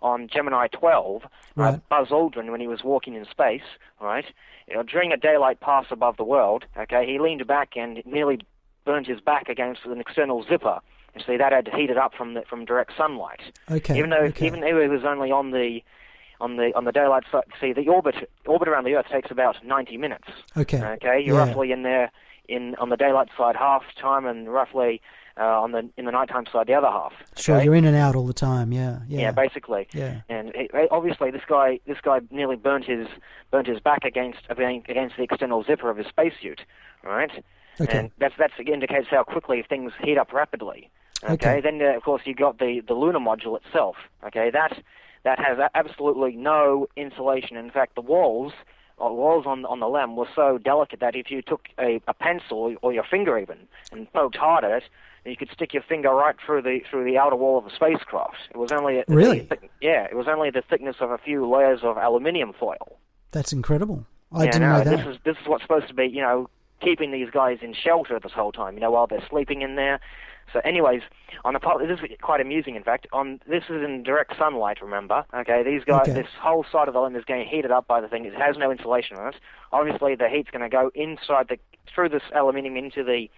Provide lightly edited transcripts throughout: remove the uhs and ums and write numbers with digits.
on Gemini 12, Right. Buzz Aldrin, when he was walking in space, right, during a daylight pass above the world, okay, he leaned back and nearly burned his back against an external zipper. You see, that had heated up from direct sunlight. Okay. Even though Okay. even though it was only on the daylight side, see, the orbit around the Earth takes about 90 minutes. Okay. Okay, you're Yeah. roughly in there on the daylight side half time, and roughly in the nighttime side the other half. Okay? Sure. You're in and out all the time. Yeah. Yeah. Yeah, basically. Yeah. And obviously, this guy nearly burnt his back against the external zipper of his spacesuit, right? Okay. And that indicates how quickly things heat up rapidly. Okay. Then of course you got the lunar module itself. Okay, that has absolutely no insulation. In fact, the walls on the LEM were so delicate that if you took a pencil or your finger even and poked hard at it, you could stick your finger right through the outer wall of the spacecraft. It was only Really? it was only the thickness of a few layers of aluminium foil. That's incredible. I didn't know that. This is what's supposed to be, keeping these guys in shelter this whole time, while they're sleeping in there. So, anyways, this is quite amusing. In fact, this is in direct sunlight. Remember, okay? These guys, Okay. this whole side of the LEM is getting heated up by the thing. It has no insulation on it. Obviously, the heat's going to go through this aluminium into the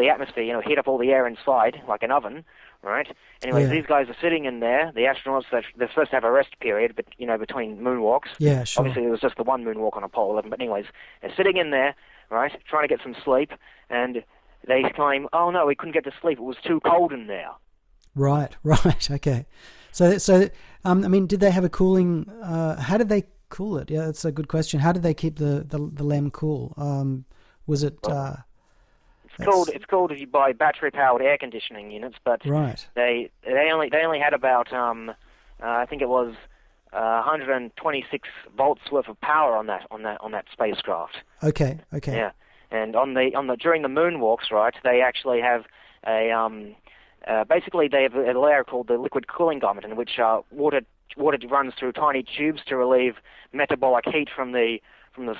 atmosphere. Heat up all the air inside like an oven, right? Anyways, Yeah. these guys are sitting in there. The astronauts, they're supposed to have a rest period, but between moonwalks. Yeah. Sure. Obviously, there was just the one moonwalk on Apollo 11. But anyways, they're sitting in there, right, trying to get some sleep, and they claim, "Oh no, we couldn't get to sleep. It was too cold in there." Right. Right. Okay. So, I mean, did they have a cooling? How did they cool it? Yeah, that's a good question. How did they keep the LEM cool? Was it? It's cooled if you buy battery-powered air conditioning units, but Right. they only had about I think it was 126 volts worth of power on that spacecraft. Okay. Okay. Yeah, and during the moonwalks, right, they actually have basically they have a layer called the liquid cooling garment, in which water runs through tiny tubes to relieve metabolic heat from the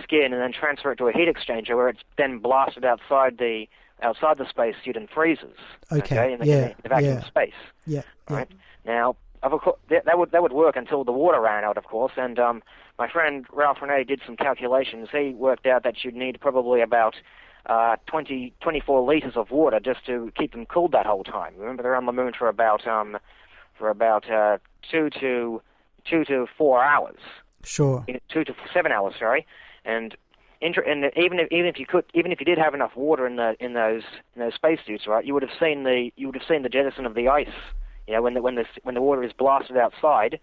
skin, and then transfer it to a heat exchanger where it's then blasted outside the spacesuit and freezes. Okay. In the vacuum of space. Yeah. Right. Now, of course, that would work until the water ran out, of course. And my friend Ralph Renee did some calculations. He worked out that you'd need probably about 24 liters of water just to keep them cooled that whole time. Remember, they're on the moon for about 2 to 4 hours. Sure. 2 to 7 hours, sorry. And even if you did have enough water in those spacesuits, right, you would have seen the jettison of the ice. When the water is blasted outside,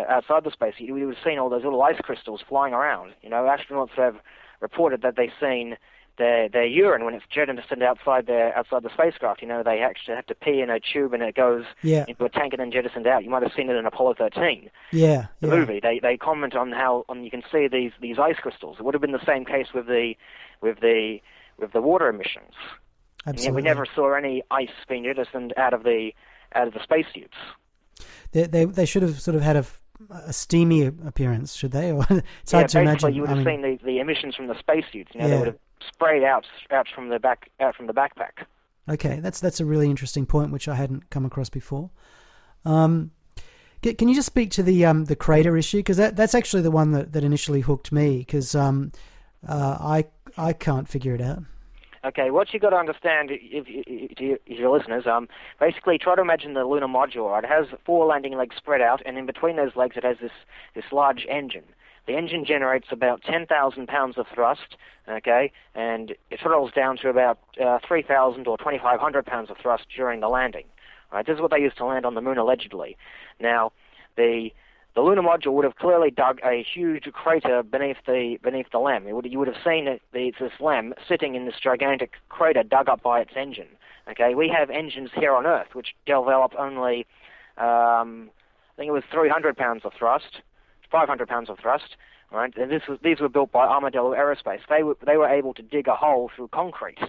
outside the space, you would have seen all those little ice crystals flying around. Astronauts have reported that they've seen their urine when it's jettisoned outside the spacecraft. They actually have to pee in a tube and it goes into a tank and then jettisoned out. You might have seen it in Apollo 13. Yeah. The movie. They comment on how you can see these ice crystals. It would have been the same case with the water emissions. Absolutely. And yet we never saw any ice being jettisoned out of the spacesuits. They should have sort of had a steamy appearance, should they? Or it's hard to imagine. You would have seen the emissions from the spacesuits. They would have sprayed out from the backpack. Okay, that's a really interesting point which I hadn't come across before. Can you just speak to the crater issue, because that's actually the one that initially hooked me, because I can't figure it out. Okay, what you got to understand, if your listeners, basically try to imagine the lunar module. Right? It has 4 landing legs spread out, and in between those legs it has this large engine. The engine generates about 10,000 pounds of thrust, okay, and it throttles down to about 3,000 or 2,500 pounds of thrust during the landing. Right? This is what they used to land on the moon, allegedly. Now, the lunar module would have clearly dug a huge crater beneath the LEM. You would have seen this LEM sitting in this gigantic crater dug up by its engine. Okay, we have engines here on Earth which develop only, I think it was 300 pounds of thrust, 500 pounds of thrust. Right, and these were built by Armadillo Aerospace. They were able to dig a hole through concrete.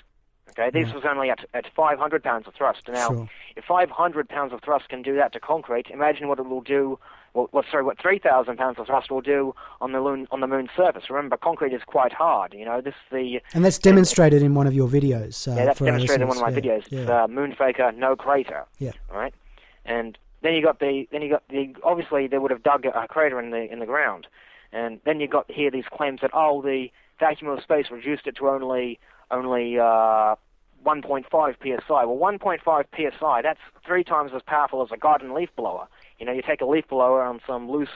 Okay, this was only at 500 pounds of thrust. Now, Sure. If 500 pounds of thrust can do that to concrete, imagine what it will do. What 3,000 pounds of thrust will do on the moon's surface. Remember, concrete is quite hard. And that's demonstrated in one of your videos. That's for our demonstrated in one listeners. of my videos. It's Moon Faker, No Crater. Yeah. Right, and then you got the obviously they would have dug a crater in the ground, and then you got here these claims that the vacuum of space reduced it to only 1.5 psi. Well, 1.5 psi, that's 3 times as powerful as a garden leaf blower. You take a leaf blower on some loose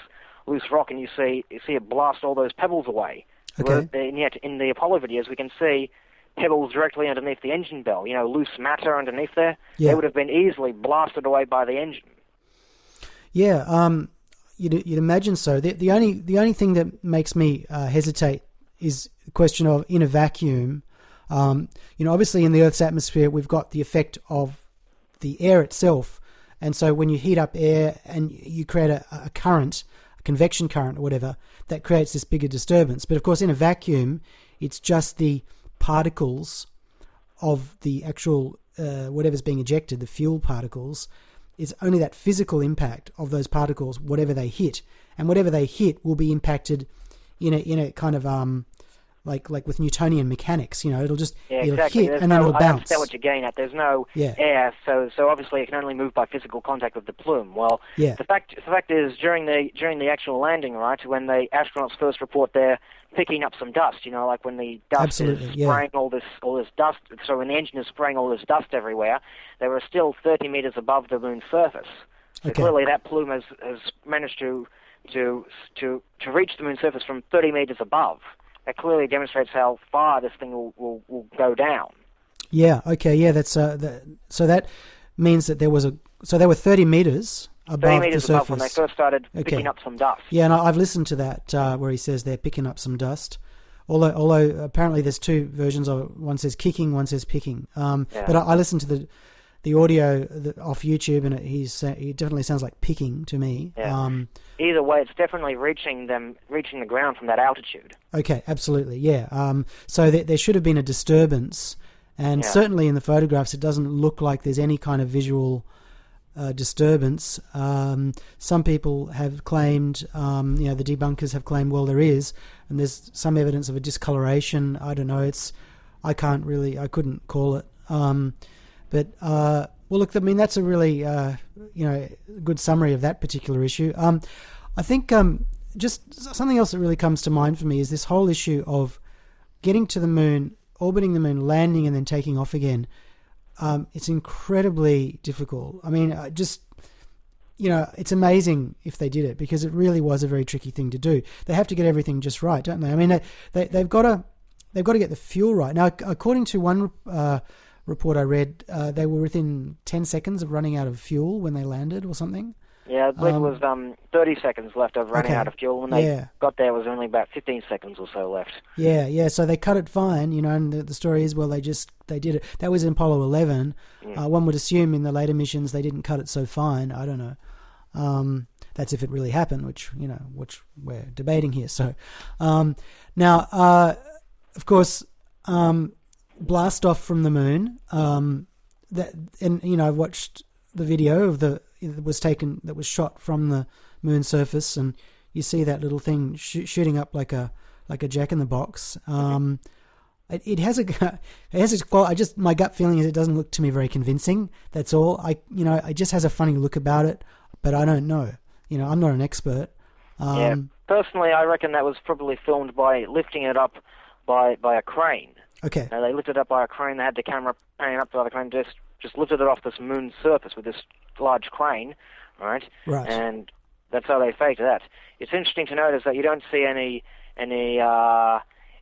rock and you see it blast all those pebbles away. Okay. And yet in the Apollo videos we can see pebbles directly underneath the engine bell. Loose matter underneath there. Yeah. They would have been easily blasted away by the engine. Yeah. You'd imagine so. The only thing that makes me hesitate is the question of in a vacuum. Obviously in the Earth's atmosphere we've got the effect of the air itself, and so when you heat up air and you create a current, a convection current or whatever, that creates this bigger disturbance. But of course in a vacuum it's just the particles of the actual whatever's being ejected, the fuel particles. It's only that physical impact of those particles, whatever they hit, and whatever they hit will be impacted in a kind of like with Newtonian mechanics. It'll just exactly. hit and then it'll bounce. I understand what you're getting at. There's no air, so obviously it can only move by physical contact with the plume. Well, the fact is during the actual landing, right, when the astronauts first report they're picking up some dust, like when the dust is spraying all this dust. So when the engine is spraying all this dust everywhere, they were still 30 meters above the moon's surface. So clearly that plume has managed to reach the moon's surface from 30 meters above. That clearly demonstrates how far this thing will go down. Yeah. Okay. Yeah. That's so that means that they were 30 meters above 30 meters the surface above when they first started picking up some dust. Yeah, and I've listened to that where he says they're picking up some dust. Although apparently there's 2 versions of it. One says kicking, one says picking. But I listened to the audio off YouTube, and he definitely sounds like picking to me. Yeah. Either way, it's definitely reaching the ground from that altitude. Okay, absolutely, yeah. So there should have been a disturbance, and certainly in the photographs it doesn't look like there's any kind of visual disturbance. Some people have claimed, the debunkers have claimed, well, there is, and there's some evidence of a discoloration. I don't know. I couldn't call it. But well, look, I mean, that's a really good summary of that particular issue. I think just something else that really comes to mind for me is this whole issue of getting to the moon, orbiting the moon, landing, and then taking off again. It's incredibly difficult. I mean, it's amazing if they did it, because it really was a very tricky thing to do. They have to get everything just right, don't they? I mean, they've got to get the fuel right. Now, according to one report I read, they were within 10 seconds of running out of fuel when they landed or something. Yeah, I believe it was 30 seconds left of running out of fuel. When they got there, it was only about 15 seconds or so left. Yeah. So they cut it fine, and the story is, well, they did it. That was in Apollo 11. One would assume in the later missions they didn't cut it so fine. I don't know. That's if it really happened, which we're debating here. So now, of course, blast off from the moon. I've watched the video that was shot from the moon surface, and you see that little thing shooting up like a jack in the box. It has my gut feeling is it doesn't look to me very convincing. That's all. It just has a funny look about it, but I don't know. I'm not an expert. Personally, I reckon that was probably filmed by lifting it up by a crane. Okay. They lifted it up by a crane. They had the camera panning up by the crane, just lifted it off this moon surface with this large crane, right? Right. And that's how they faked that. It's interesting to notice that you don't see any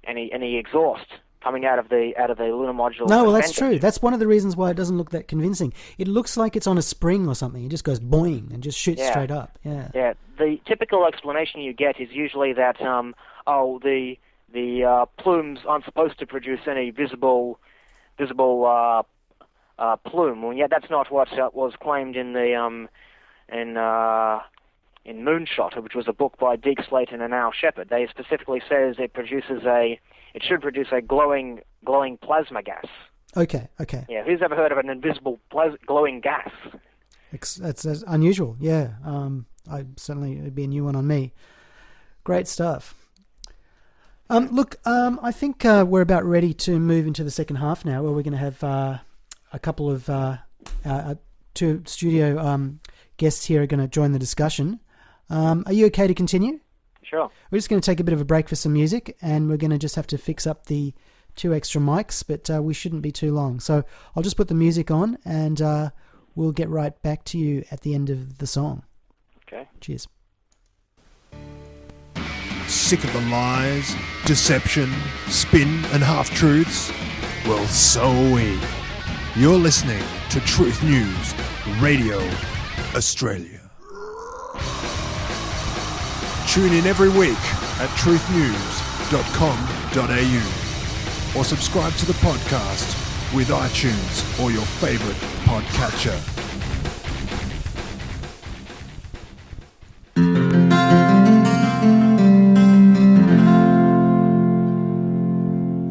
exhaust coming out of the lunar module. No, well, that's true. That's one of the reasons why it doesn't look that convincing. It looks like it's on a spring or something. It just goes boing and just shoots straight up. Yeah. Yeah. The typical explanation you get is usually that the plumes aren't supposed to produce any visible plume. Well, yeah, that's not what was claimed in the in Moonshot, which was a book by Dig Slayton and Al Shepard. They specifically says it should produce a glowing plasma gas. Okay. Yeah, who's ever heard of an invisible glowing gas? That's unusual. Yeah, it'd be a new one on me. Great stuff. Look, I think we're about ready to move into the second half now, where we're going to have a couple of 2 studio guests here are going to join the discussion. Are you okay to continue? Sure. We're just going to take a bit of a break for some music, and we're going to just have to fix up the 2 extra mics, but we shouldn't be too long. So I'll just put the music on, and we'll get right back to you at the end of the song. Okay. Cheers. Sick of the lies, deception, spin and half-truths? Well, so are we. You're listening to Truth News Radio Australia. Tune in every week at truthnews.com.au or subscribe to the podcast with iTunes or your favourite podcatcher.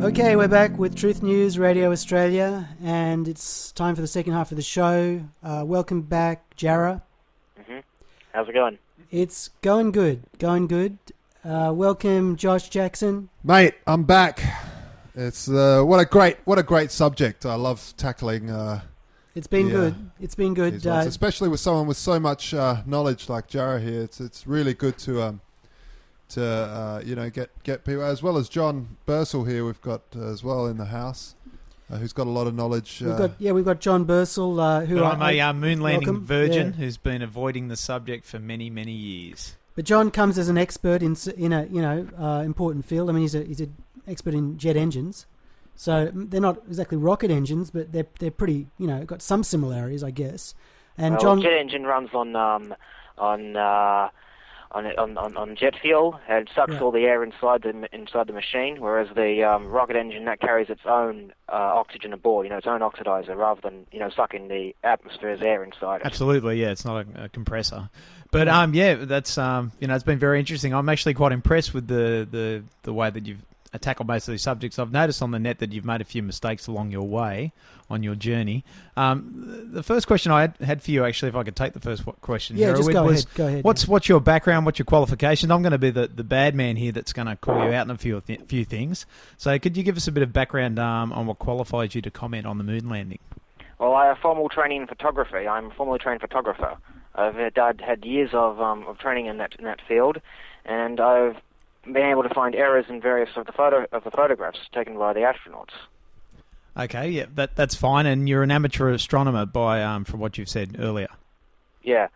Okay, we're back with Truth News Radio Australia, and it's time for the second half of the show. Welcome back, Jarrah. Mm-hmm. How's it going? It's going good, welcome, Josh Jackson. Mate, I'm back. It's what a great subject. I love tackling. It's been good. It's been good, especially with someone with so much knowledge like Jarrah here. It's really good to get people, as well as John Bursell here. We've got as well in the house, who's got a lot of knowledge. We've got John Bursell, who I'm a moon landing virgin who's been avoiding the subject for many years. But John comes as an expert in a important field. I mean, he's an expert in jet engines, so they're not exactly rocket engines, but they're pretty, got some similarities, I guess. And John, jet engine runs on jet fuel, and it sucks all the air inside the machine, whereas the rocket engine, that carries its own oxygen aboard, its own oxidizer, rather than sucking the atmosphere's air inside it. Absolutely, yeah, it's not a compressor. But that's it's been very interesting. I'm actually quite impressed with the way that you've tackled most of these subjects. I've noticed on the net that you've made a few mistakes along your way on your journey. The first question I had for you, actually, if I could take the first question, yeah, just go ahead. What's your background? What's your qualifications? I'm going to be the bad man here that's going to call you out on a few things. So could you give us a bit of background on what qualifies you to comment on the moon landing? Well, I have formal training in photography. I'm a formally trained photographer. I've had years of training in that field, and I've been able to find errors in various of the photographs taken by the astronauts. Okay, yeah, that's fine. And you're an amateur astronomer from what you've said earlier. Yeah.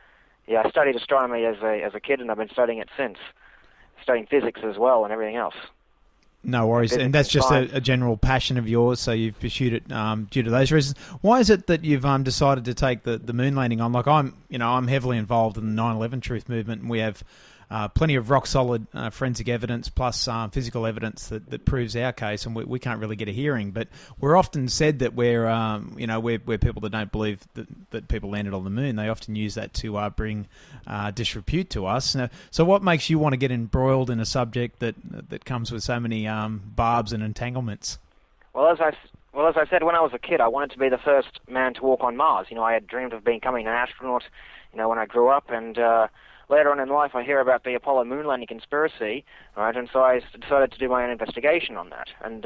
I studied astronomy as a kid, and I've been studying it since. Studying physics as well and everything else. No worries, and that's just a general passion of yours, so you've pursued it due to those reasons. Why is it that you've decided to take the moon landing on? Like I'm heavily involved in the 9/11 truth movement, and we have plenty of rock solid forensic evidence plus physical evidence that proves our case, and we can't really get a hearing. But we're often said that we're people that don't believe that people landed on the moon. They often use that to bring disrepute to us. Now, so what makes you want to get embroiled in a subject that comes with so many barbs and entanglements? Well, as I said, when I was a kid, I wanted to be the first man to walk on Mars. I had dreamed of becoming an astronaut, when I grew up, and later on in life, I hear about the Apollo moon landing conspiracy, right? And so I decided to do my own investigation on that. And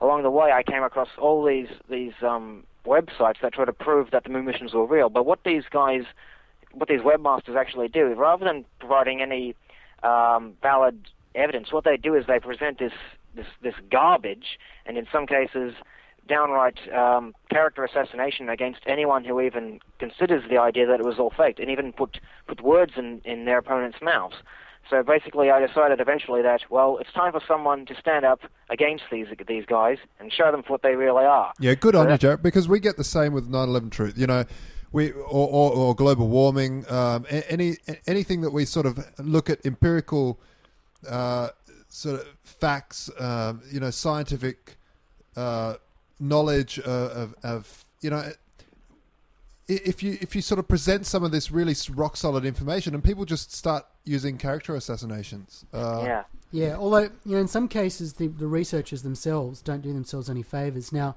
along the way, I came across all these websites that try to prove that the moon missions were real. But what these webmasters actually do, rather than providing any valid evidence, what they do is they present this garbage, and in some cases, downright character assassination against anyone who even considers the idea that it was all faked, and even put words in their opponent's mouths. So basically, I decided eventually that, well, it's time for someone to stand up against these guys and show them for what they really are. Yeah, good on you, Jarrah, because we get the same with 9/11 truth. Or global warming, anything that we sort of look at empirical sort of facts, scientific knowledge of if you sort of present some of this really rock solid information, and people just start using character assassinations. Yeah. Although in some cases the researchers themselves don't do themselves any favors. Now,